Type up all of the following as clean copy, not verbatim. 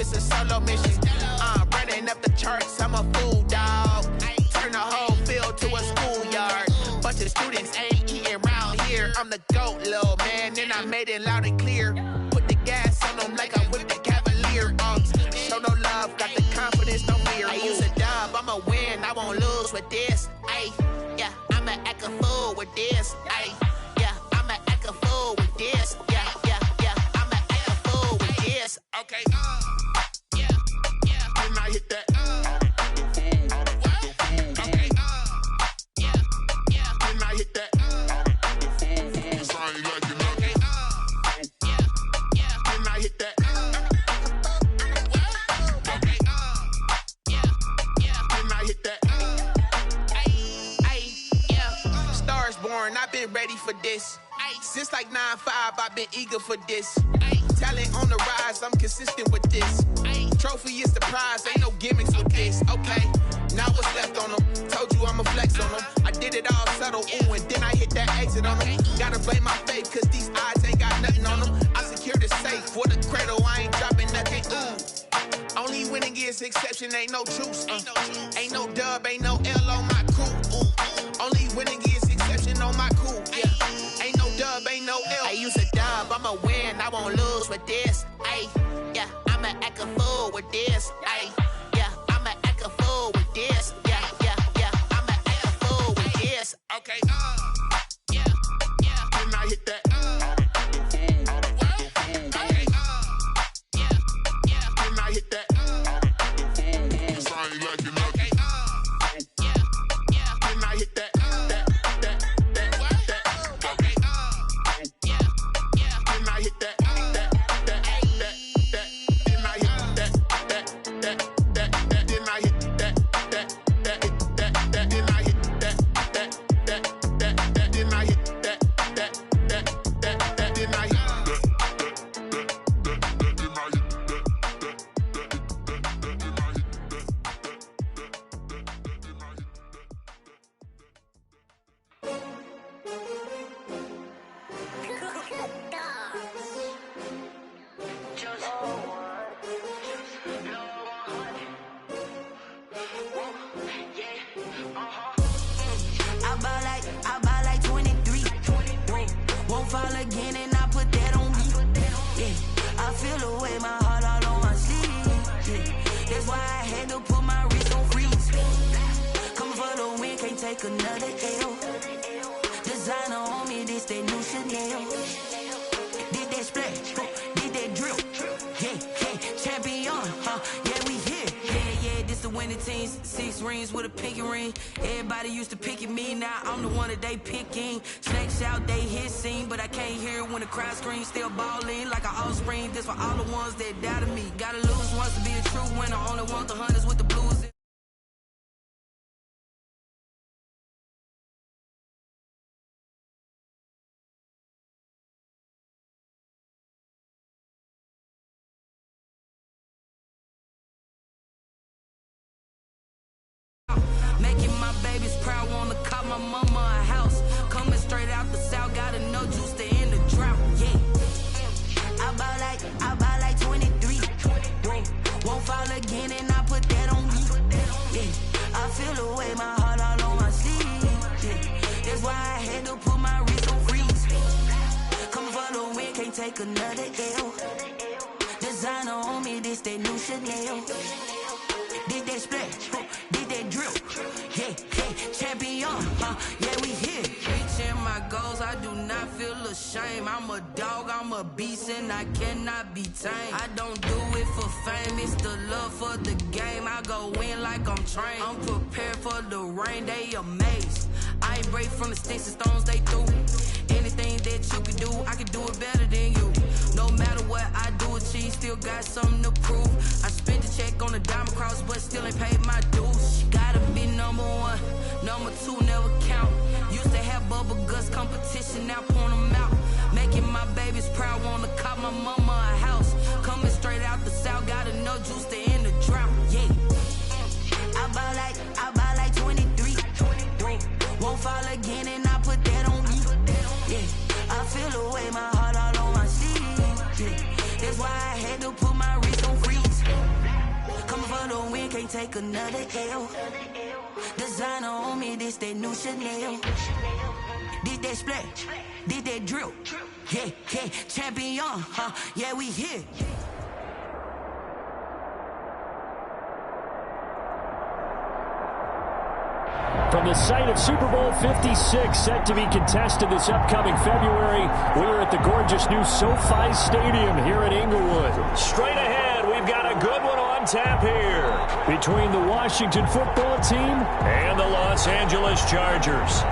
it's a solo mission. Running up the charts, I'm a fool, dog. Turn the whole field to a schoolyard. Bunch of students ain't eating round here. I'm the GOAT, little man, and I made it loud and clear. Put the gas on them like I whipped the Cavalier. Show no love, got the confidence, no fear. I use a dub, I'ma win, I won't lose with this. Ay, yeah, I'ma act a fool with this. Ay, yeah, I'ma act a fool with this. Yeah, yeah, yeah, I'ma act a fool with this. Okay, yeah, yeah, then I hit that. Okay, yeah, yeah, then I hit that. I ain't like it, okay, yeah, yeah, then I hit that. Okay, yeah, yeah, then I hit that. Ay, yeah, stars born, I've been ready for this. Since like 9-5, I've been eager for this. Talent on the rise, I'm consistent with this. Trophy is the prize, ain't no gimmicks with this. Okay, now what's left on them? Told you I'ma flex on them. I did it all subtle, ooh, and then I hit that exit on them. Gotta blame my faith, cause these odds ain't got nothing on them. I secured the safe for the cradle, I ain't dropping nothing, ooh. Only winning is exception, ain't no truce. Ain't no dub, ain't no L on my crew, ooh. Only winning is exception on my crew, yeah. Ain't no dub, ain't no L. I use a dub, I'ma win, I won't lose with this. Ay, yeah, I'ma act a fool with this. Ay, yeah, I'ma act a fool with this. Yeah, yeah, yeah, I'ma act a fool with this. Okay, yeah, yeah, then I hit that. Okay, yeah, yeah, then I hit that. I ain't like it, okay, yeah, yeah, then I hit that. Making my babies proud, wanna call my mama a house. Coming straight out the south, gotta know juice to end the drought. Yeah, I buy like 23. Won't fall again, and I put that on me. Yeah, I feel the way, my heart all on my sleeve. Yeah, that's why I had to put my wrist on freeze. Coming for the win, can't take another L. Designer on me, this that new Chanel. Did that splash, did that drill. Yeah, yeah, champion, yeah, we here. Reaching my goals, I do not feel ashamed. I'm a dog, I'm a beast, and I cannot be tamed. I don't do it for fame, it's the love for the game. I go in like I'm trained. I'm prepared for the rain, they amazed. I ain't break from the sticks and stones they threw. Anything that you can do, I can do it better than you. No matter what I do, achieve, still got something to prove. I spent the check on the diamond cross, but still ain't paid my dues. Gotta be number one, number two never count. Used to have bubble guts competition, now point them out. Making my babies proud, wanna call my mama a house. Coming straight out the south, gotta know juice to end the drought. Yeah, I buy like 23. Won't fall again, and I put that on me. Yeah, I feel the way, my heart all on my sleeve. Yeah, that's why I had to put my wrist on freeze. ain't take another L. Designer on me, this that new Chanel. This that splash, this that drill. Yeah, yeah, champion, huh? Yeah, we here. From the site of Super Bowl 56, set to be contested this upcoming February, we are at the gorgeous new SoFi Stadium here in Inglewood. Straight ahead, we've got a good one on tap here between the Washington football team and the Los Angeles Chargers.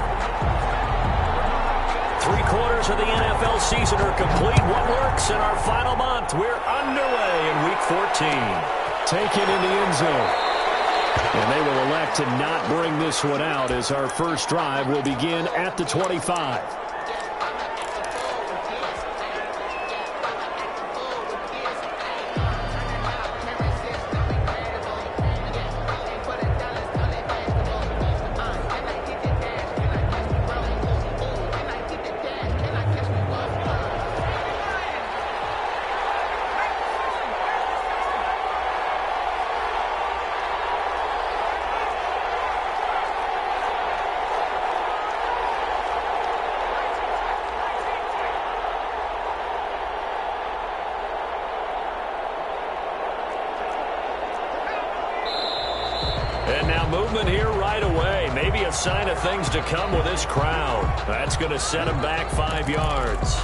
3/4 of the NFL season are complete. What works in our final month? We're underway in Week 14. Taken in the end zone. And they will elect to not bring this one out as our first drive will begin at the 25. And now movement here right away. Maybe a sign of things to come with this crowd. That's going to set him back 5 yards.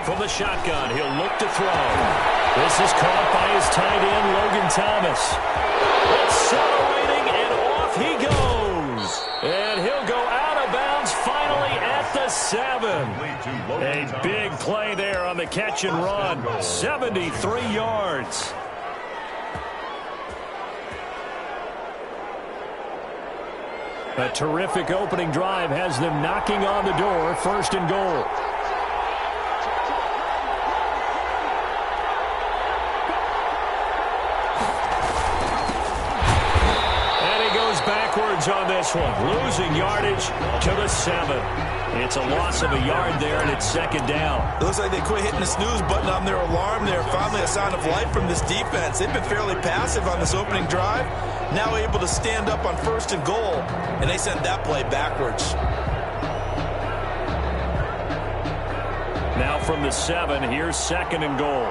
From the shotgun, he'll look to throw. This is caught by his tight end, Logan Thomas. Accelerating, and off he goes. And he'll go out of bounds finally at the 7. A big play there on the catch and run. 73 yards. A terrific opening drive has them knocking on the door, 1st and goal. Backwards on this one, losing yardage to the 7. It's a loss of a yard there, and it's 2nd down. It looks like they quit hitting the snooze button on their alarm there. Finally a sign of life from this defense. They've been fairly passive on this opening drive. Now able to stand up on 1st and goal, and they sent that play backwards. Now from the 7, here's 2nd and goal.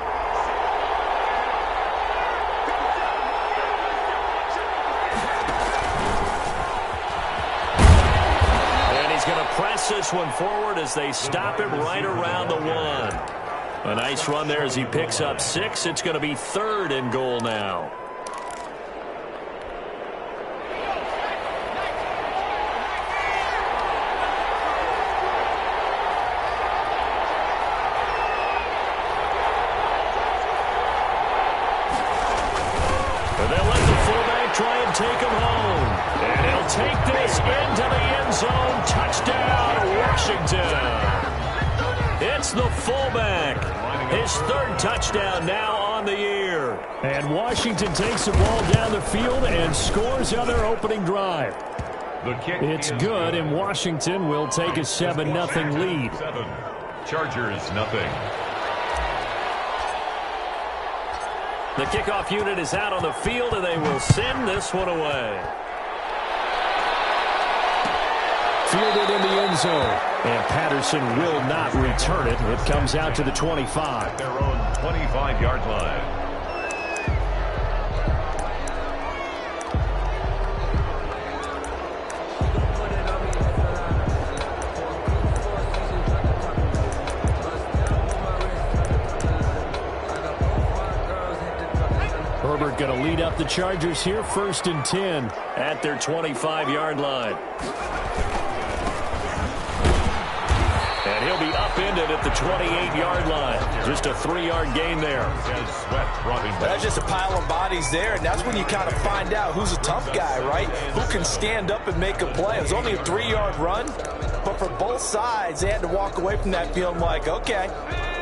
Press this one forward as they stop it right around the 1. A nice run there as he picks up 6. It's going to be 3rd and goal now. And they'll let the fullback try and take him home. And he'll take this into the end zone. Touchdown, Washington. It's the fullback. His 3rd touchdown now on the year. And Washington takes the ball down the field and scores on their opening drive. It's good, and Washington will take a 7-0 lead. 7. Chargers, nothing. The kickoff unit is out on the field, and they will send this one away. Fielded in the end zone, and Patterson will not return it. It comes out to the 25. Their own 25-yard line. Herbert going to lead up the Chargers here, 1st and 10 at their 25-yard line. And he'll be upended at the 28-yard line. Just a 3-yard gain there. That's just a pile of bodies there, and that's when you kind of find out who's a tough guy, right? Who can stand up and make a play. It was only a 3-yard run, but for both sides, they had to walk away from that feeling like, okay,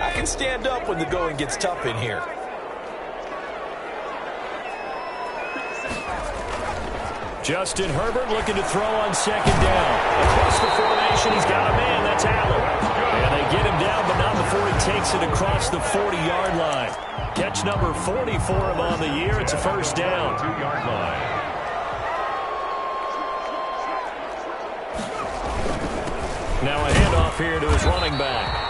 I can stand up when the going gets tough in here. Justin Herbert looking to throw on second down. Across the formation, he's got a man. That's Allen. And they get him down, but not before he takes it across the 40-yard line. Catch number 40 for him on the year. It's a first down. 2-yard line. Now a handoff here to his running back.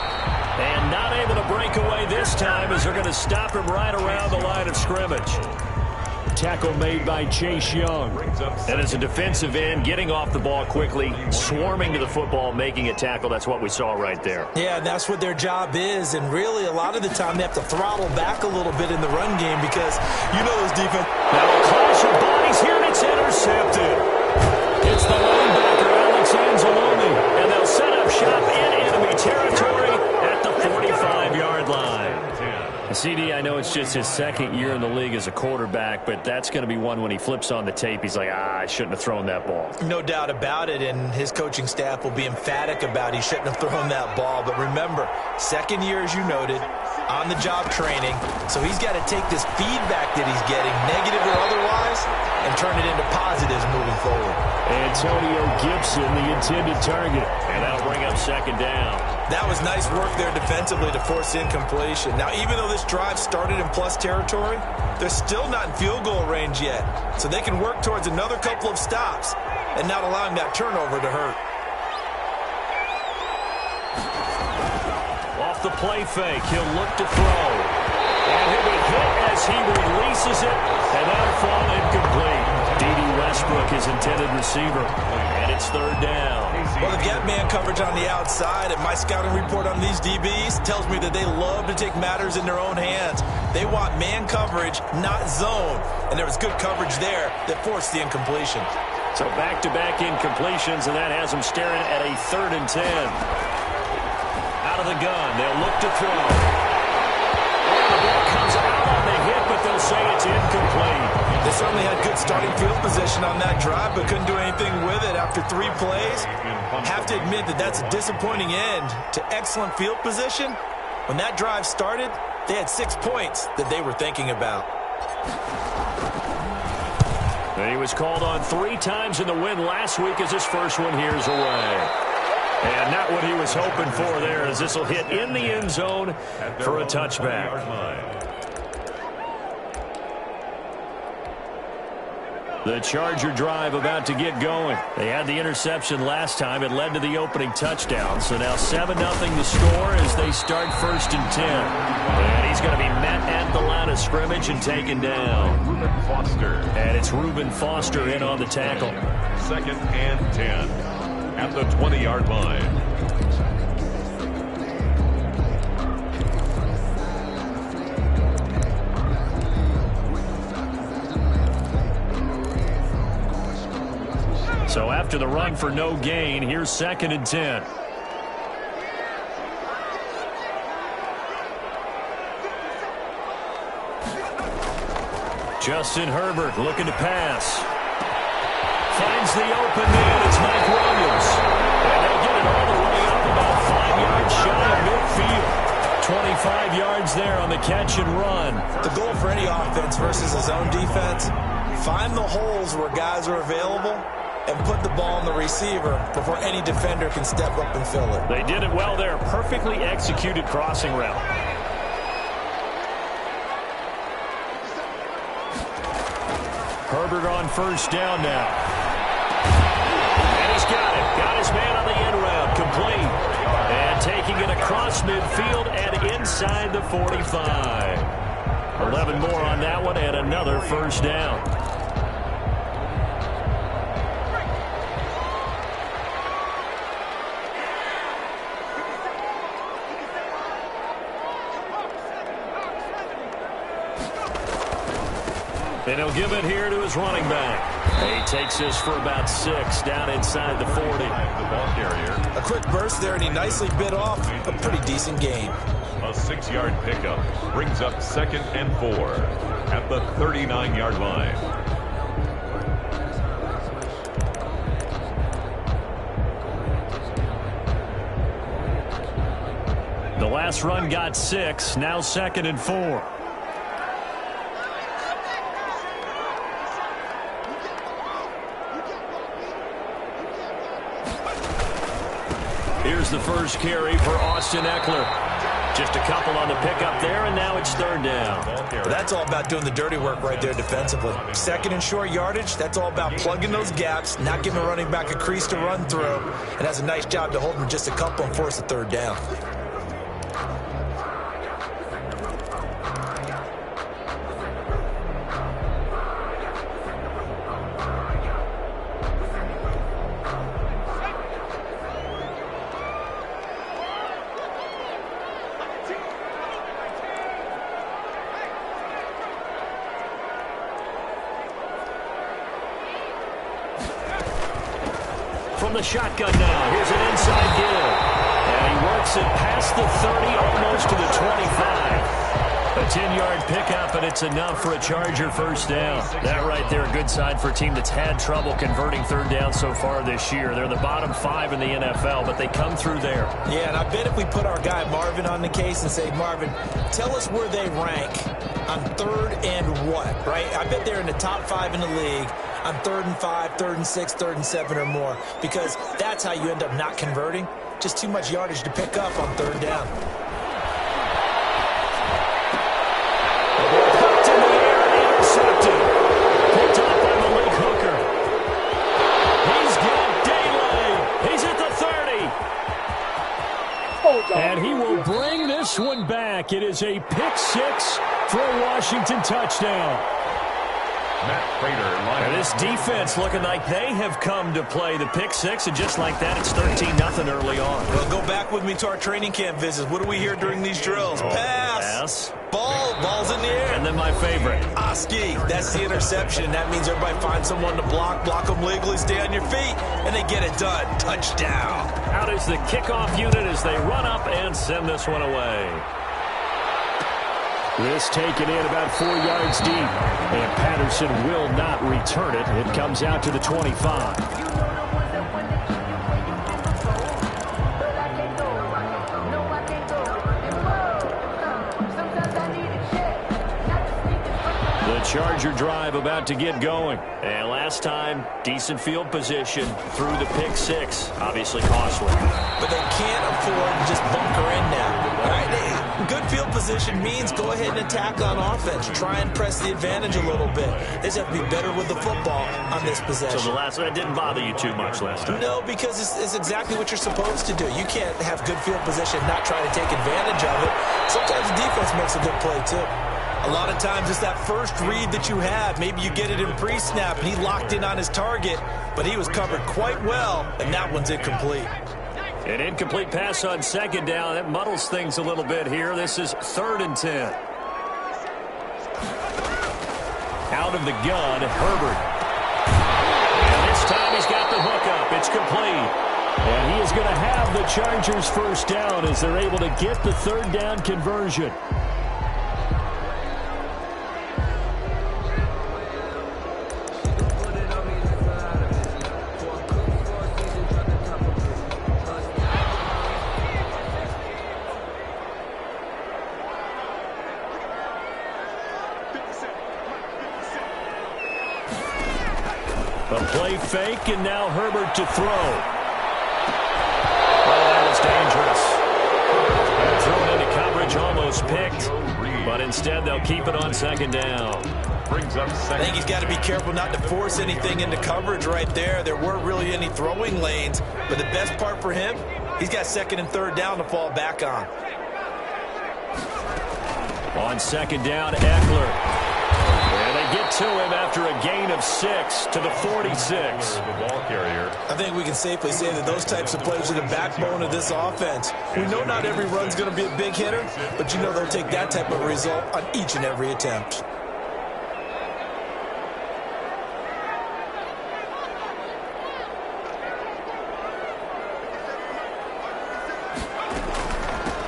And not able to break away this time as they're going to stop him right around the line of scrimmage. Tackle made by Chase Young. And as a defensive end, getting off the ball quickly, swarming to the football, making a tackle. That's what we saw right there. Yeah, and that's what their job is. And really, a lot of the time, they have to throttle back a little bit in the run game because you know those defense. Now a clash of bodies here, and it's intercepted. It's the linebacker, Alex Anzalone. And they'll set up shop in enemy territory at the 45-yard line. CD, I know it's just his second year in the league as a quarterback, but that's going to be one when he flips on the tape, he's like, I shouldn't have thrown that ball. No doubt about it, and his coaching staff will be emphatic about he shouldn't have thrown that ball. But remember, second year, as you noted, on-the-job training, so he's got to take this feedback that he's getting, negative or otherwise, and turn it into positives moving forward. Antonio Gibson, the intended target, and that'll bring up second down. That was nice work there defensively to force incompletion. Now, even though this drive started in plus territory, they're still not in field goal range yet. So they can work towards another couple of stops and not allowing that turnover to hurt. Off the play fake, he'll look to throw. And he'll be hit as he releases it, and that'll fall incomplete. D.D. Westbrook, his intended receiver, and it's third down. Well, they've got man coverage on the outside, and my scouting report on these DBs tells me that they love to take matters in their own hands. They want man coverage, not zone, and there was good coverage there that forced the incompletion. So back-to-back incompletions, and that has them staring at a 3rd and 10. Out of the gun, they'll look to throw. The ball comes out on the hit, but they'll say it's incomplete. They certainly had good starting field position on that drive, but couldn't do anything with it after 3 plays. Have to admit that that's a disappointing end to excellent field position. When that drive started, they had 6 points that they were thinking about. He was called on 3 times in the win last week as his first one here is away. And not what he was hoping for there, as this will hit in the end zone for a touchback. The Charger drive about to get going. They had the interception last time. It led to the opening touchdown. So now 7-0 the score as they start 1st and 10. And he's going to be met at the line of scrimmage and taken down. Reuben Foster. And it's Reuben Foster in on the tackle. 2nd and 10 at the 20-yard line. So after the run for no gain, here's 2nd and 10. Justin Herbert looking to pass. Finds the open man. It's Mike Williams. And they'll get it all the way up about 5 yards shy of midfield. 25 yards there on the catch and run. The goal for any offense versus a zone defense, find the holes where guys are available and put the ball on the receiver before any defender can step up and fill it. They did it well there. Perfectly executed crossing route. Herbert on 1st down now. And he's got it. Got his man on the end route. Complete. And taking it across midfield and inside the 45. 11 more on that one and another 1st down. And he'll give it here to his running back. He takes this for about 6 down inside the 40. The ball carrier. A quick burst there, and he nicely bit off a pretty decent gain. A 6-yard pickup brings up 2nd and 4 at the 39-yard line. The last run got 6, now 2nd and 4. Here's the first carry for Austin Eckler. Just a couple on the pickup there, and now it's 3rd down. Well, that's all about doing the dirty work right there defensively. 2nd and short yardage, that's all about plugging those gaps, not giving the running back a crease to run through, and has a nice job to hold him just a couple and force a 3rd down. From the shotgun now, here's an inside give. And he works it past the 30, almost to the 25. A 10-yard pickup, and it's enough for a Charger first down. That right there, a good sign for a team that's had trouble converting 3rd down so far this year. They're the bottom 5 in the NFL, but they come through there. Yeah, and I bet if we put our guy Marvin on the case and say, Marvin, tell us where they rank on 3rd and what, right? I bet they're in the top 5 in the league on 3rd and 5, 3rd and 6, 3rd and 7 or more, because that's how you end up not converting. Just too much yardage to pick up on 3rd down. Hooked in the air and intercepted. Picked up by Malik Hooker. He's got Daly. He's at the 30. And he will bring this one back. It is a pick 6 for a Washington touchdown. Matt Prater. And this defense looking like they have come to play the pick 6, and just like that, it's 13-0 early on. Well, go back with me to our training camp visits. What do we hear during these drills? Pass. Ball's in the air. And then my favorite. Oski, that's the interception. That means everybody finds someone to block them legally, stay on your feet, and they get it done. Touchdown. Out is the kickoff unit as they run up and send this one away. This taken in about 4 yards deep, and Patterson will not return it. It comes out to the 25. Charger drive about to get going. And last time, decent field position through the pick 6. Obviously costly. But they can't afford to just bunker in now. All right, good field position means go ahead and attack on offense. Try and press the advantage a little bit. They just have to be better with the football on this possession. So that didn't bother you too much last time? No, because it's exactly what you're supposed to do. You can't have good field position and not try to take advantage of it. Sometimes the defense makes a good play, too. A lot of times it's that first read that you have. Maybe you get it in pre-snap, and he locked in on his target, but he was covered quite well, and that one's incomplete. An incomplete pass on 2nd down. That muddles things a little bit here. This is 3rd and 10. Out of the gun, Herbert. And this time he's got the hookup. It's complete. And he is going to have the Chargers first down as they're able to get the 3rd down conversion. A play fake, and now Herbert to throw. Oh, that was dangerous. Thrown into coverage, almost picked. But instead, they'll keep it on 2nd down. Brings up 2nd. I think he's got to be careful not to force anything into coverage right there. There weren't really any throwing lanes. But the best part for him, he's got 2nd and 3rd down to fall back on. On 2nd down, Eckler. And they get to him after a gain of 6 to the 46. The ball carrier. I think we can safely say that those types of plays are the backbone of this offense. We know not every run's going to be a big hitter, but you know they'll take that type of result on each and every attempt.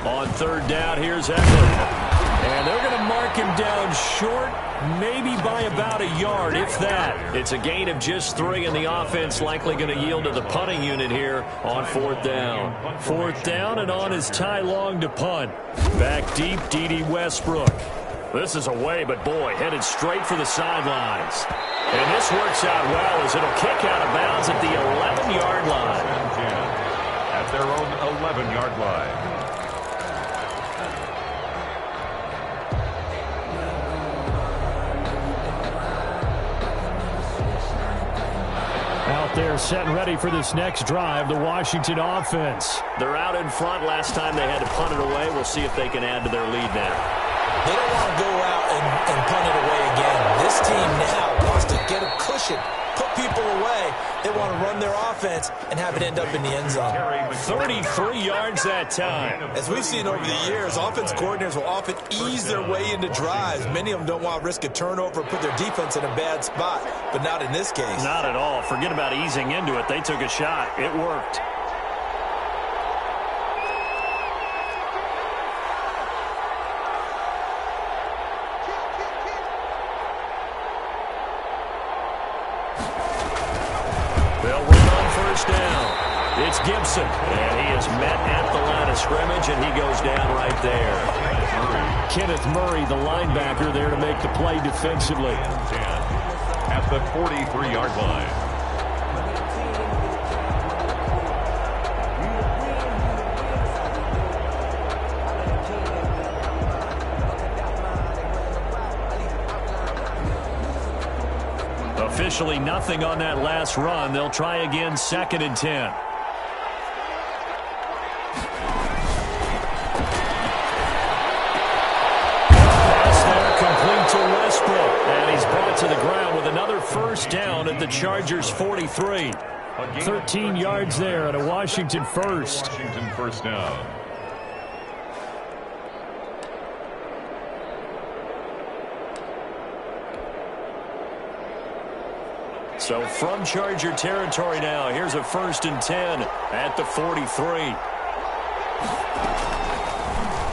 On third down, here's Eckler. And they're going to mark him down short, maybe by about a yard, if that. It's a gain of just 3, and the offense likely going to yield to the punting unit here on fourth down. Fourth down, and on is Ty Long to punt. Back deep, Dede Westbrook. This is away, but boy, headed straight for the sidelines. And this works out well as it'll kick out of bounds at the 11-yard line. At their own 11-yard line. Out there set and ready for this next drive, the Washington offense. They're out in front. Last time they had to punt it away. We'll see if they can add to their lead now. They don't want to go out and punt it away again. This team now wants to get a cushion, put people away. They want to run their offense and have it end up in the end zone. 33 yards that time. As we've seen over the years, offense coordinators will often ease their way into drives. Many of them don't want to risk a turnover, put their defense in a bad spot, but not in this case. Not at all. Forget about easing into it. They took a shot. It worked. It's Gibson, and he is met at the line of scrimmage, and he goes down right there. Kenneth Murray, the linebacker, there to make the play defensively. At the 43-yard line. Officially nothing on that last run. They'll try again, 2nd and 10. Pass there complete to Westbrook. And he's brought to the ground with another first down at the Chargers' 43. 13 yards there at a Washington first. Washington first down. So from Charger territory now, here's a 1st and 10 at the 43.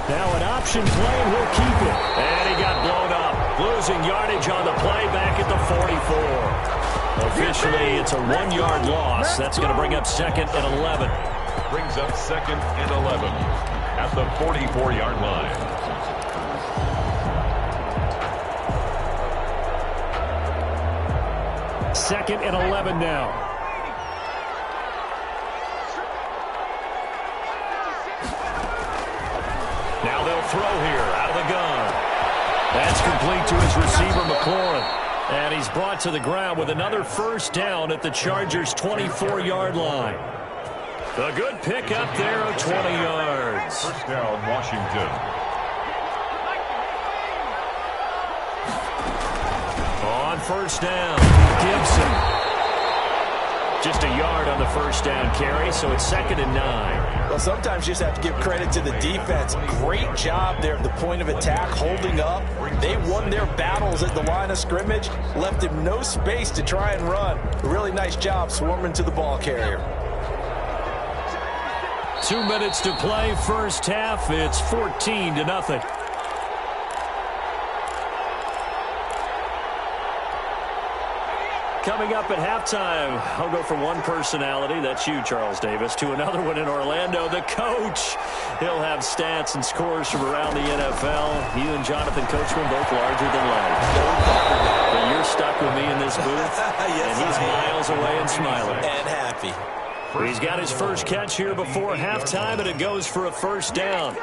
Now an option play, and he'll keep it. And he got blown up. Losing yardage on the play back at the 44. Officially, it's a 1-yard loss. That's going to bring up 2nd and 11. Brings up 2nd and 11 at the 44-yard line. 2nd and 11 now. Now they'll throw here out of the gun. That's complete to his receiver, McLaurin. And he's brought to the ground with another first down at the Chargers' 24-yard line. A good pick up there of 20 yards. First down, Washington. On first down, Gibson. Just a yard on the first down carry, so it's 2nd and 9. Well, sometimes you just have to give credit to the defense. Great job there at the point of attack, holding up. They won their battles at the line of scrimmage, left him no space to try and run. A really nice job swarming to the ball carrier. 2 minutes to play, first half. It's 14-0. Coming up at halftime, I'll go from one personality, that's you, Charles Davis, to another one in Orlando, the coach. He'll have stats and scores from around the NFL. You and Jonathan Coachman both larger than life. But you're stuck with me in this booth, Yes, and he's miles away and smiling. And happy. He's got his first catch here before halftime, and it goes for a first down.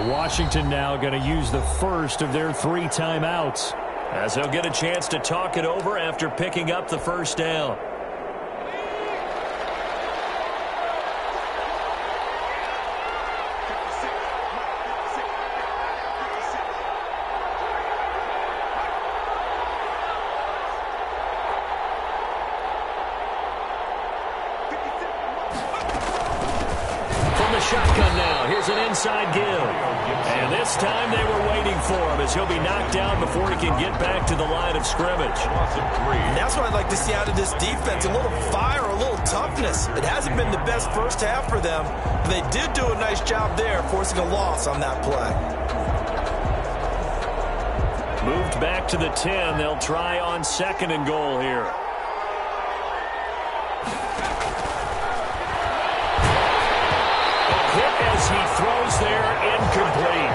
Washington now going to use the first of their 3 timeouts, as they'll get a chance to talk it over after picking up the first down. from the shotgun now. Here's an inside give. And this time they were waiting for him as he'll be knocked down before he can get back to the line of scrimmage. And that's what I'd like to see out of this defense, a little fire, a little toughness. It hasn't been the best first half for them, but they did do a nice job there, forcing a loss on that play. Moved back to the 10. They'll try on 2nd and goal here. As he throws there, incomplete.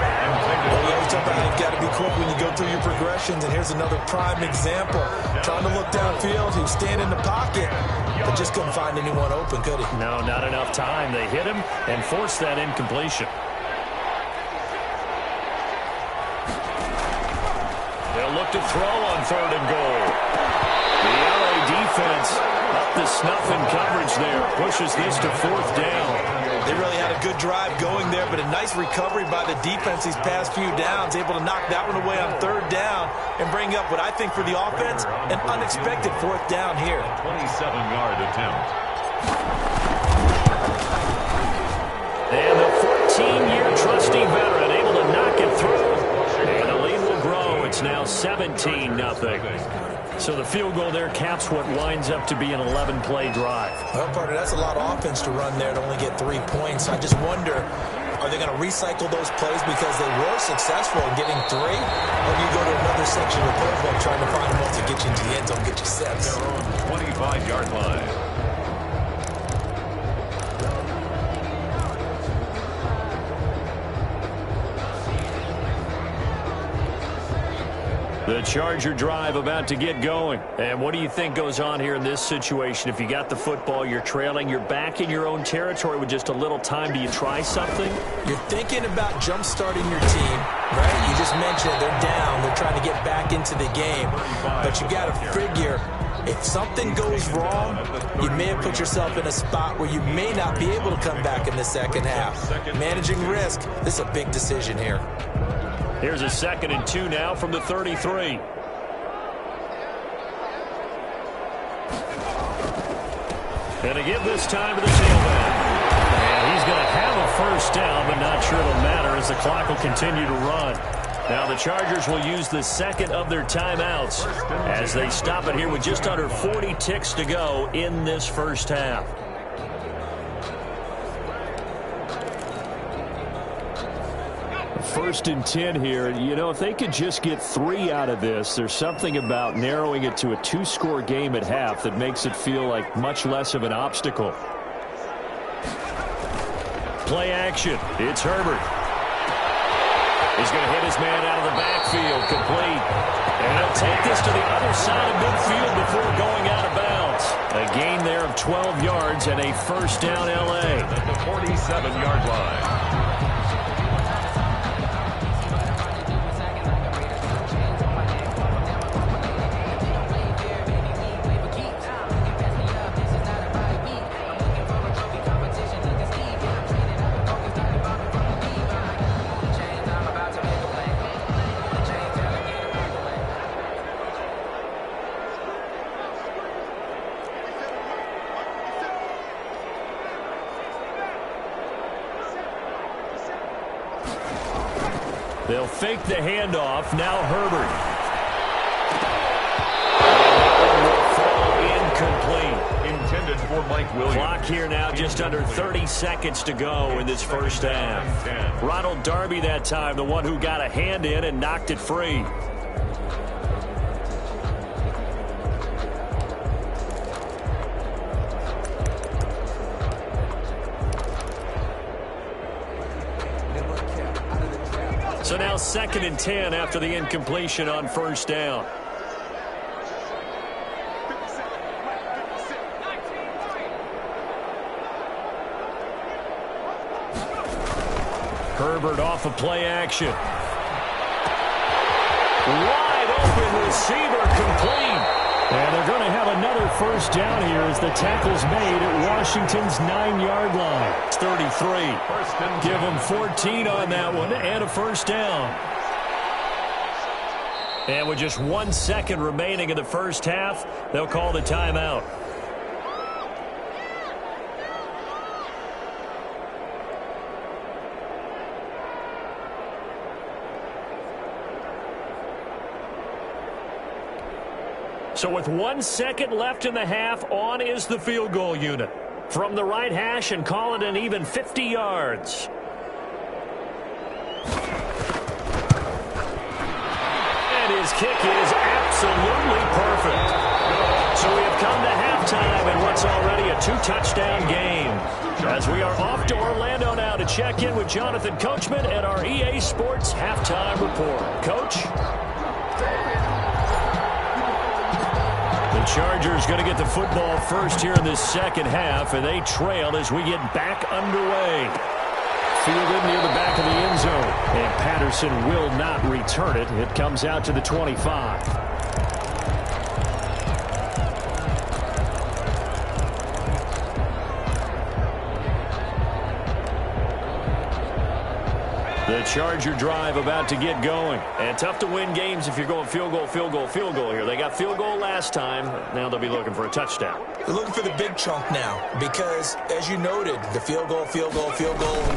Well, we always talk about how you've got to be quick when you go through your progressions, and here's another prime example. Trying to look downfield, he was standing in the pocket, but just couldn't find anyone open, could he? No, not enough time. They hit him and forced that incompletion. They'll look to throw on 3rd and goal. The LA defense up to snuff in coverage there. Pushes this to 4th down. They really had a good drive going there, but a nice recovery by the defense these past few downs, able to knock that one away on 3rd down and bring up what I think for the offense, an unexpected 4th down here. 27-yard attempt. And the 14-year trusty veteran able to knock it through. And the lead will grow. It's now 17-0. So the field goal there caps what winds up to be an 11-play drive. Well, partner, that's a lot of offense to run there to only get 3 points. I just wonder, are they going to recycle those plays because they were successful in getting 3? Or do you go to another section of the playbook trying to find them all to get you into the end zone, get you sets? Their own 25-yard line. The Charger drive about to get going. And what do you think goes on here in this situation? If you got the football, you're trailing, you're back in your own territory with just a little time. Do you try something? You're thinking about jump-starting your team, right? You just mentioned they're down. They're trying to get back into the game. But you got to figure, if something goes wrong, you may have put yourself in a spot where you may not be able to come back in the second half. Managing risk, this is a big decision here. Here's a 2nd and 2 now from the 33. And to give this time to the tailback. And he's going to have a 1st down, but not sure it'll matter as the clock will continue to run. Now the Chargers will use the 2nd of their timeouts as they stop it here with just under 40 ticks to go in this first half. First and 10 here. You know, if they could just get 3 out of this, there's something about narrowing it to a 2-score game at half that makes it feel like much less of an obstacle. Play action. It's Herbert. He's going to hit his man out of the backfield. Complete. And he'll take this to the other side of midfield before going out of bounds. A gain there of 12 yards and a 1st down LA. At the 47-yard line. They'll fake the handoff. Now Herbert. Incomplete. Intended for Mike Williams. Clock here now, just under 30 seconds to go in this first half. Ronald Darby that time, the one who got a hand in and knocked it free. So now 2nd and 10 after the incompletion on 1st down. Herbert off of play action. Wide open receiver, complete. And they're going to have another 1st down here as the tackle's made at Washington's 9-yard line. It's 33. Give them 14 on that one and a 1st down. And with just 1 second remaining in the first half, they'll call the timeout. So with 1 second left in the half, on is the field goal unit. From the right hash and call it an even 50 yards. And his kick is absolutely perfect. So we have come to halftime in what's already a 2-touchdown game. As we are off to Orlando now to check in with Jonathan Coachman at our EA Sports Halftime Report. Coach? The Chargers going to get the football first here in this second half, and they trail as we get back underway. Fielded near the back of the end zone, and Patterson will not return it. It comes out to the 25. The Charger drive about to get going. And tough to win games if you're going field goal, field goal, field goal here. They got field goal last time. Now they'll be looking for a touchdown. They're looking for the big chunk now because, as you noted, the field goal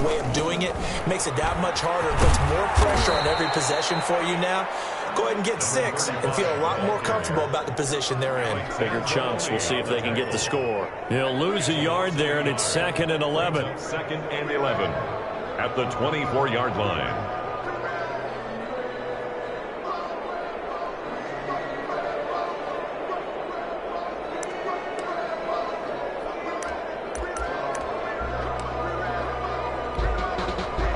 way of doing it makes it that much harder. It puts more pressure on every possession for you now. Go ahead and get 6 and feel a lot more comfortable about the position they're in. Bigger chunks. We'll see if they can get the score. He'll lose a yard there, and it's 2nd and 11. 2nd and 11. At the 24-yard line.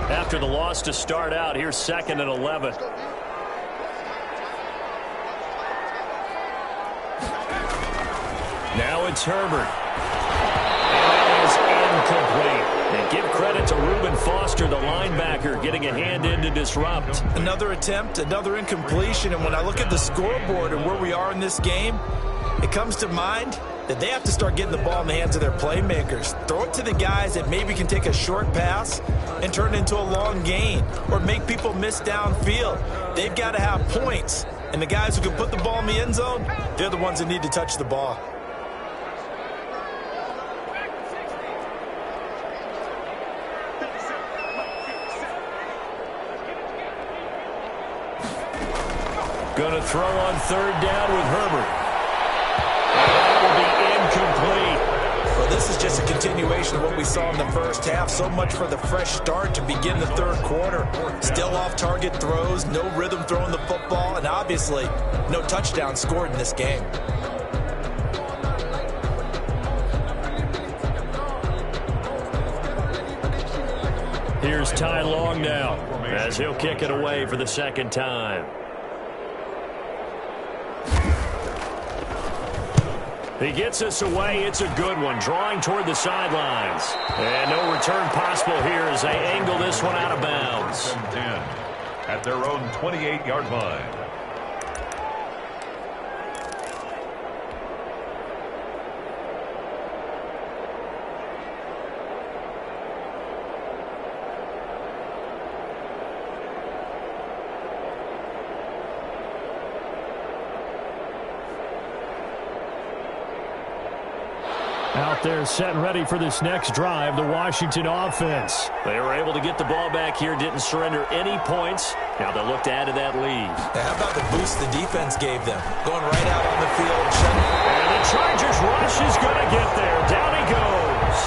After the loss to start out, here's 2nd and 11. Now it's Herbert. And that is incomplete. And give credit to Reuben Foster, the linebacker, getting a hand in to disrupt. Another attempt, another incompletion, and when I look at the scoreboard and where we are in this game, it comes to mind that they have to start getting the ball in the hands of their playmakers. Throw it to the guys that maybe can take a short pass and turn it into a long gain or make people miss downfield. They've got to have points, and the guys who can put the ball in the end zone, they're the ones that need to touch the ball. Going to throw on 3rd down with Herbert. And that will be incomplete. Well, this is just a continuation of what we saw in the first half. So much for the fresh start to begin the 3rd quarter. Still off-target throws, no rhythm throwing the football, and obviously no touchdown scored in this game. Here's Ty Long now as he'll kick it away for the 2nd time. He gets us away. It's a good one, drawing toward the sidelines. And no return possible here as they angle this one out of bounds. 10 at their own 28-yard line. Out there set and ready for this next drive, the Washington offense. They were able to get the ball back here, didn't surrender any points. Now they'll look to add to that lead. Now, how about the boost the defense gave them? Going right out on the field. And the Chargers rush is going to get there. Down he goes.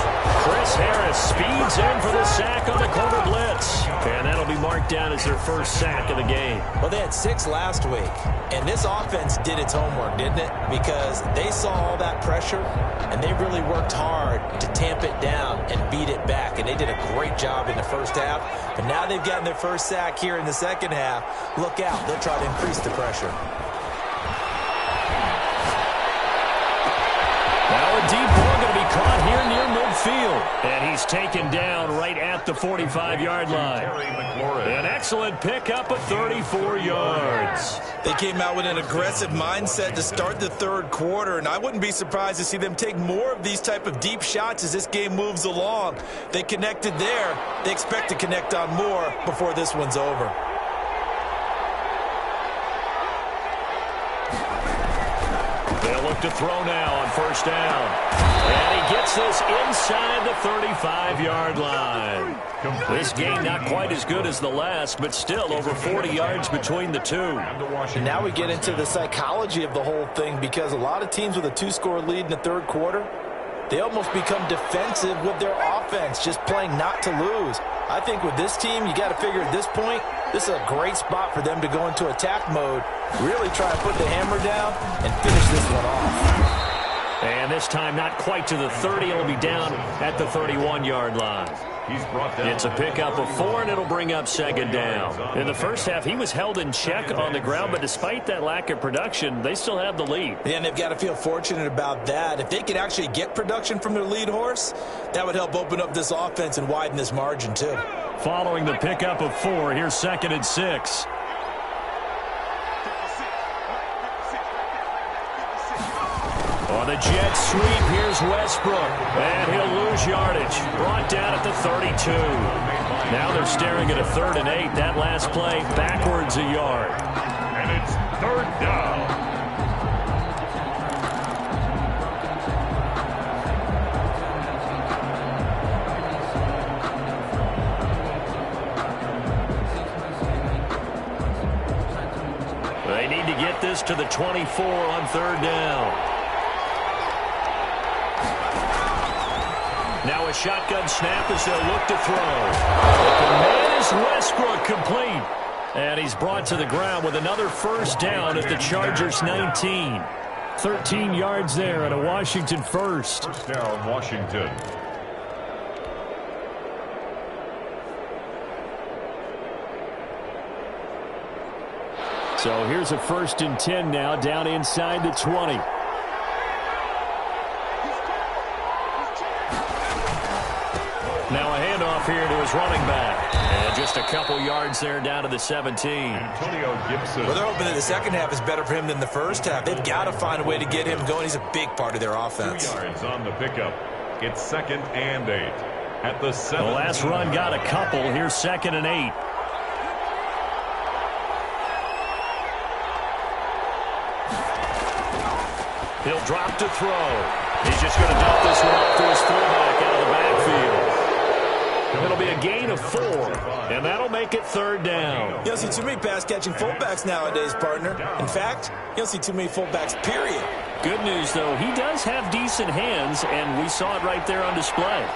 Chris Harris speeds in for the sack on the corner blitz. And that'll be marked down as their first sack of the game. Well, they had 6 last week. And this offense did its homework, didn't it? Because they saw all that pressure, and they really worked hard to tamp it down and beat it back. And they did a great job in the first half. But now they've gotten their first sack here in the second half. Look out. They'll try to increase the pressure. Now a deep ball going to be caught here near midfield. And he's taken down right at the 45-yard line. An excellent pickup of 34 yards. They came out with an aggressive mindset to start the 3rd quarter, and I wouldn't be surprised to see them take more of these type of deep shots as this game moves along. They connected there. They expect to connect on more before this one's over. They'll look look to throw now on first down. And he gets this inside the 35-yard line. This game not quite as good as the last, but still over 40 yards between the two. And now we get into the psychology of the whole thing, because a lot of teams with a 2-score lead in the third quarter, they almost become defensive with their offense, just playing not to lose. I think with this team, you got to figure at this point, this is a great spot for them to go into attack mode, really try to put the hammer down and finish this one off. And this time not quite to the 30. It'll be down at the 31-yard line. It's a pickup of 4, and it'll bring up second down. In the first half, he was held in check on the ground, but despite that lack of production, they still have the lead. And they've got to feel fortunate about that. If they could actually get production from their lead horse, that would help open up this offense and widen this margin too. Following the pickup of 4, here's 2nd and 6. On the jet sweep, here's Westbrook. And he'll lose yardage. Brought down at the 32. Now they're staring at a 3rd and 8. That last play backwards a yard. And it's 3rd down. They need to get this to the 24 on 3rd down. Now a shotgun snap as they'll look to throw. The man is Westbrook, complete. And he's brought to the ground with another first down at the Chargers' 19. 13 yards there and a Washington first. First down, Washington. So here's a 1st and 10 now, down inside the 20. Now a handoff here to his running back. And just a couple yards there down to the 17. Antonio Gibson. Well, they're hoping that the second half is better for him than the first half. They've got to find a way to get him going. He's a big part of their offense. 2 yards on the pickup. It's 2nd and 8. At the 7. The last run got a couple. Here's 2nd and 8. He'll drop to throw. He's just going to dump this one off to his fullback out of the backfield. It'll be a gain of 4, and that'll make it 3rd down. You don't see too many pass-catching fullbacks nowadays, partner. In fact, you don't see too many fullbacks, period. Good news, though, he does have decent hands, and we saw it right there on display.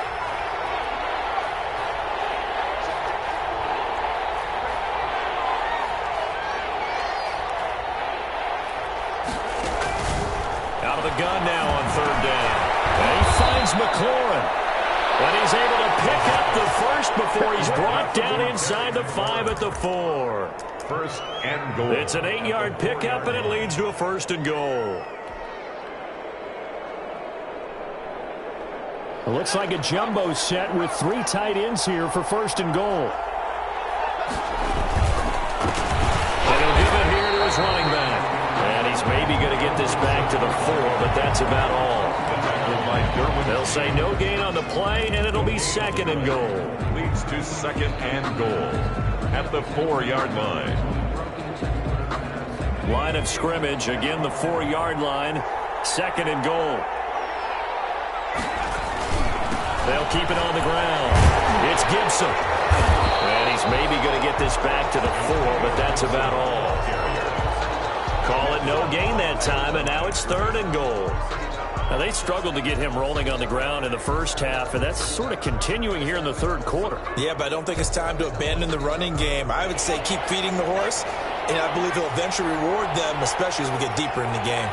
Out of the gun now on 3rd down. And he finds McLaurin. And he's able to pick up the first before he's brought down inside the 5 at the 4. 1st and goal. It's an 8-yard pickup, and it leads to a 1st and goal. It looks like a jumbo set with 3 tight ends here for 1st and goal. And he'll give it here to his running back. And he's maybe going to get this back to the 4, but that's about all. They'll say no gain on the play, and it'll be 2nd and goal. Leads to 2nd and goal at the 4-yard line. Line of scrimmage, again the 4-yard line. 2nd and goal. They'll keep it on the ground. It's Gibson. And he's maybe going to get this back to the 4, but that's about all. Call it no gain that time, and now it's 3rd and goal. Now, they struggled to get him rolling on the ground in the first half, and that's sort of continuing here in the 3rd quarter. Yeah, but I don't think it's time to abandon the running game. I would say keep feeding the horse, and I believe he'll eventually reward them, especially as we get deeper in the game.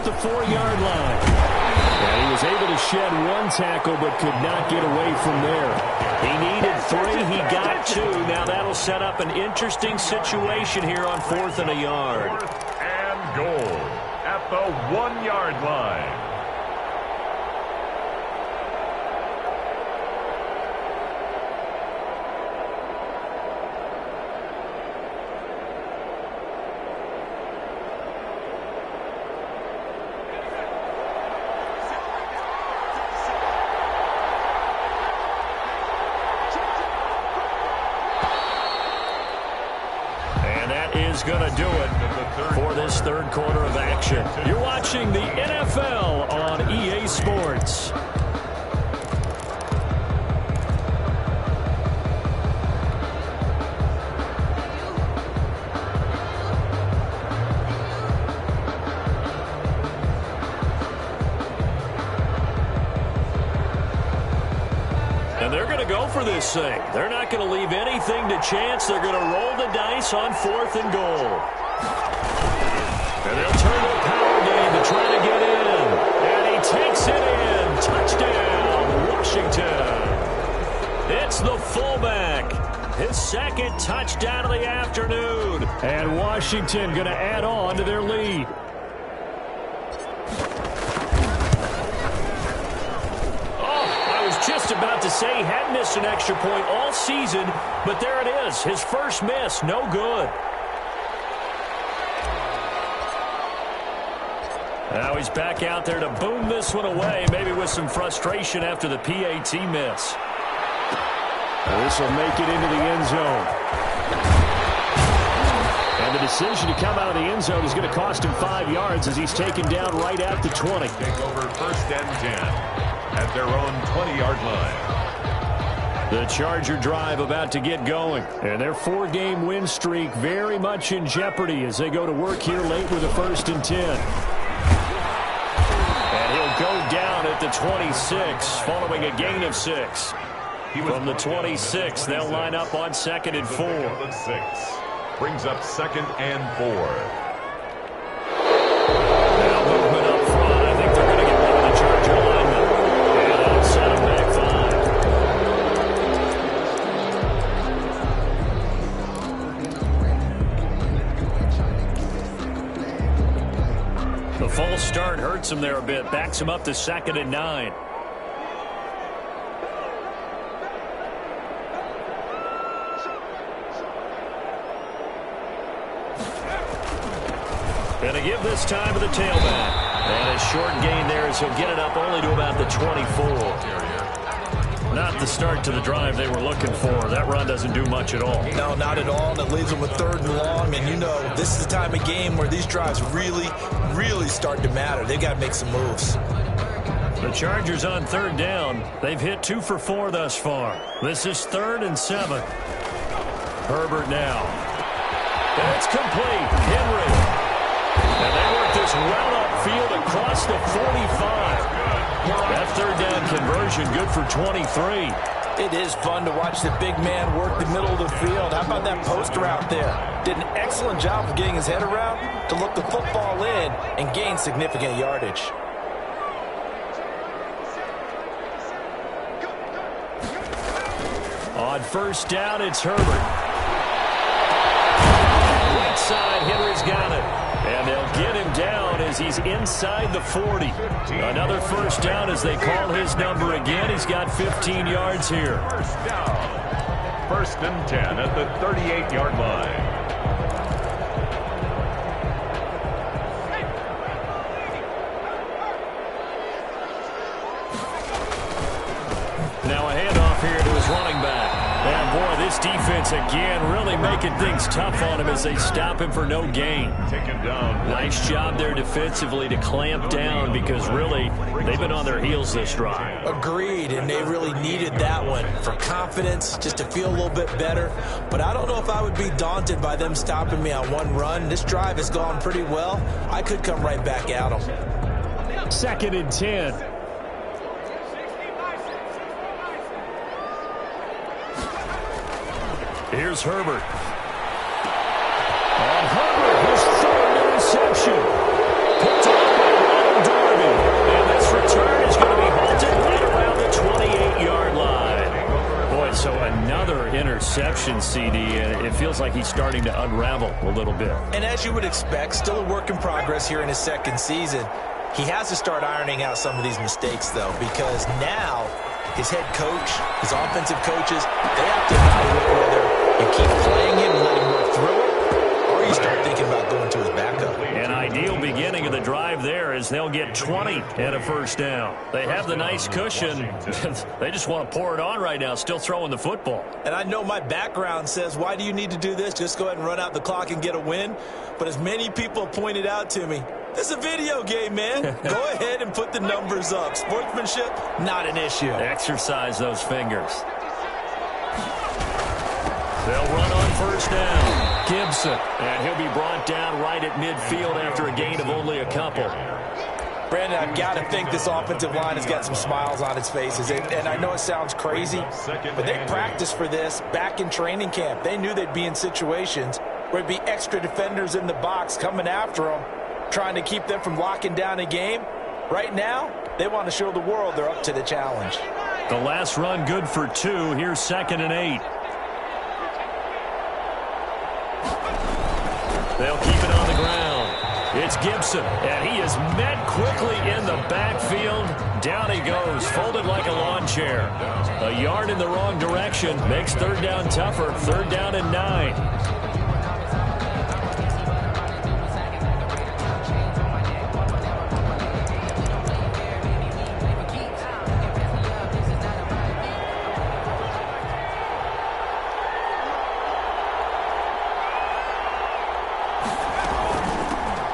The 4-yard line. And he was able to shed 1 tackle but could not get away from there. He needed 3. He got 2. Now that'll set up an interesting situation here on 4th and a yard. 4th and goal at the 1-yard line. is going to do it for this third quarter of action. You're watching the NFL on EA Sports. And they're going to go for this thing. They're not going to leave anything to chance. They're going to roll the dice on 4th and goal. And they'll turn their power game to try to get in. And he takes it in. Touchdown, Washington. It's the fullback. His second touchdown of the afternoon. And Washington going to add on to their lead. Just about to say he hadn't missed an extra point all season, but there it is. His first miss, no good. Now he's back out there to boom this one away, maybe with some frustration after the PAT miss. This will make it into the end zone. And the decision to come out of the end zone is going to cost him 5 yards as he's taken down right at the 20. Take over 1st and 10. At their own 20-yard line. The Charger drive about to get going. And their 4-game win streak very much in jeopardy as they go to work here late with a 1st and 10. And he'll go down at the 26 following a gain of 6. From the 26, they'll line up on 2nd and 4. The 6 brings up 2nd and 4. Now movement up front. I think they're going to get rid of the Charger linemen. Set him back 5. The false start hurts him there a bit. Backs him up to 2nd and 9. And a give this time to the tailback. And a short gain there as he'll get it up only to about the 24. Not the start to the drive they were looking for. That run doesn't do much at all. No, not at all. And it leaves them with 3rd and long. And, you know, this is the time of game where these drives really, really start to matter. They've got to make some moves. The Chargers on 3rd down. They've hit 2 for 4 thus far. This is 3rd and 7. Herbert now. And it's complete. Henry. And they work this well upfield across the 45. That 3rd down conversion good for 23. It is fun to watch the big man work the middle of the field. How about that post route there? Did an excellent job of getting his head around to look the football in and gain significant yardage. On 1st down, it's Herbert. Right side, Henry's got it. And they'll get him down as he's inside the 40. Another 1st down as they call his number again. He's got 15 yards here. 1st down. 1st and 10 at the 38-yard line. Now a handoff here to his running back. And boy, this defense again really making things tough on him as they stop him for no gain. Taken down. Nice job there defensively to clamp down because really they've been on their heels this drive. Agreed, and they really needed that one for confidence, just to feel a little bit better. But I don't know if I would be daunted by them stopping me on one run. This drive has gone pretty well. I could come right back at them. 2nd and 10. Here's Herbert. And Herbert, his 3rd interception. Picked up by Ronald Darby. And this return is going to be halted right around the 28-yard line. Boy, so another interception, CD, and it feels like he's starting to unravel a little bit. And as you would expect, still a work in progress here in his 2nd season. He has to start ironing out some of these mistakes, though, because now his head coach, his offensive coaches, they have to evaluate whether you keep playing him and let him work through it, or you start thinking about going to his backup. And I ideal beginning of the drive there as they'll get 20 and a first down. They have the nice cushion. They just want to pour it on right now, still throwing the football. And I know my background says, why do you need to do this? Just go ahead and run out the clock and get a win. But as many people pointed out to me, this is a video game, man. Go ahead and put the numbers up. Sportsmanship, not an issue. Exercise those fingers. They'll run on first down. Gibson. And he'll be brought down right at midfield after a gain of only a couple. Brandon, I've got to think this offensive line has got some smiles on its faces. And I know it sounds crazy, but they practiced for this back in training camp. They knew they'd be in situations where there'd be extra defenders in the box coming after them, trying to keep them from locking down a game. Right now, they want to show the world they're up to the challenge. The last run good for 2. Here's 2nd and 8. They'll keep it on the ground. It's Gibson, and he is met quickly in the backfield. Down he goes, folded like a lawn chair. A yard in the wrong direction makes 3rd down tougher. 3rd down and 9.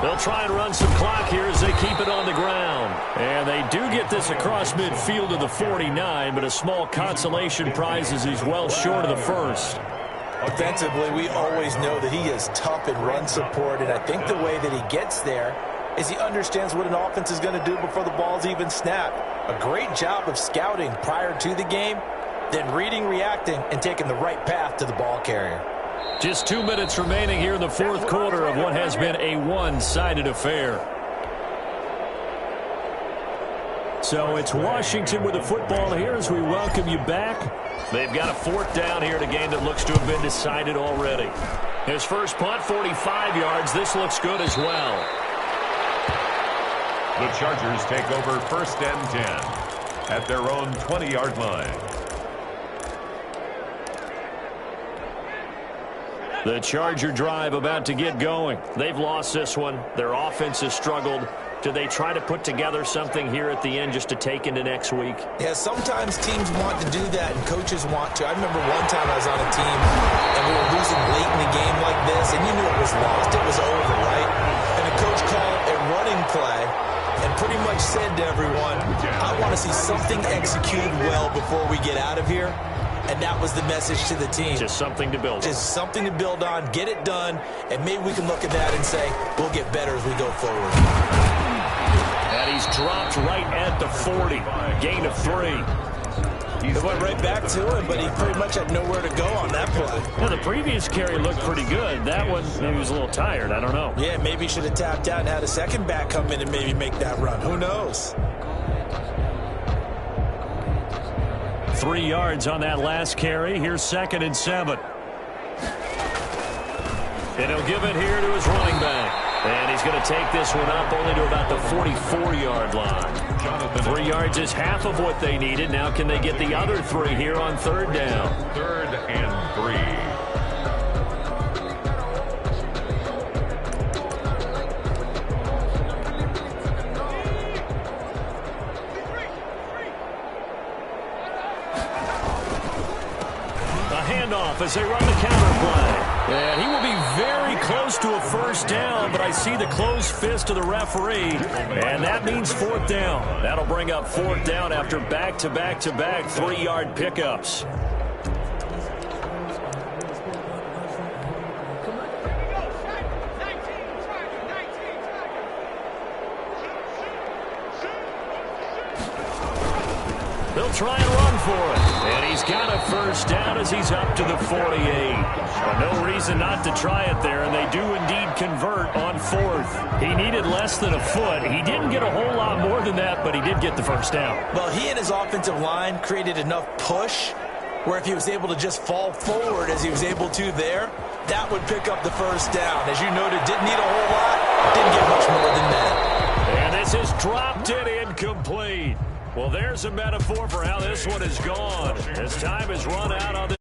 They'll try and run some clock here as they keep it on the ground. And they do get this across midfield to the 49, but a small consolation prize as he's well short of the first. Offensively, we always know that he is tough in run support, and I think the way that he gets there is he understands what an offense is going to do before the ball's even snapped. A great job of scouting prior to the game, then reading, reacting, and taking the right path to the ball carrier. Just 2 minutes remaining here in the 4th quarter of what has been a one-sided affair. So it's Washington with the football here as we welcome you back. They've got a 4th down here in a game that looks to have been decided already. His first punt, 45 yards. This looks good as well. The Chargers take over 1st and 10 at their own 20-yard line. The Charger drive about to get going. They've lost this one. Their offense has struggled. Do they try to put together something here at the end just to take into next week? Yeah, sometimes teams want to do that and coaches want to. I remember one time I was on a team and we were losing late in the game like this, and you knew it was lost. It was over, right? And the coach called a running play and pretty much said to everyone, I want to see something executed well before we get out of here. And that was the message to the team. Just something to build on. Just something to build on, get it done, and maybe we can look at that and say, we'll get better as we go forward. And he's dropped right at the 40. Gain of 3. It went right back to him, but he pretty much had nowhere to go on that play. Now, the previous carry looked pretty good. That one, maybe he was a little tired. I don't know. Yeah, maybe he should have tapped out and had a second back come in and maybe make that run. Who knows? 3 yards on that last carry. Here's 2nd and 7. And he'll give it here to his running back. And he's going to take this one up only to about the 44-yard line. 3 yards is half of what they needed. Now can they get the other 3 here on 3rd down? 3rd and 3. As they run the counter play. And he will be very close to a first down, but I see the closed fist of the referee, and that means 4th down. That'll bring up 4th down after back-to-back-to-back 3-yard pickups. They'll try and run for it. And he's got a first down as he's up to the 48. But no reason not to try it there, and they do indeed convert on 4th. He needed less than a foot. He didn't get a whole lot more than that, but he did get the first down. Well, he and his offensive line created enough push where if he was able to just fall forward as he was able to there, that would pick up the first down. As you noted, didn't need a whole lot, didn't get much more than that. And this is dropped in incomplete. Well, there's a metaphor for how this one is gone. As time has run out on this.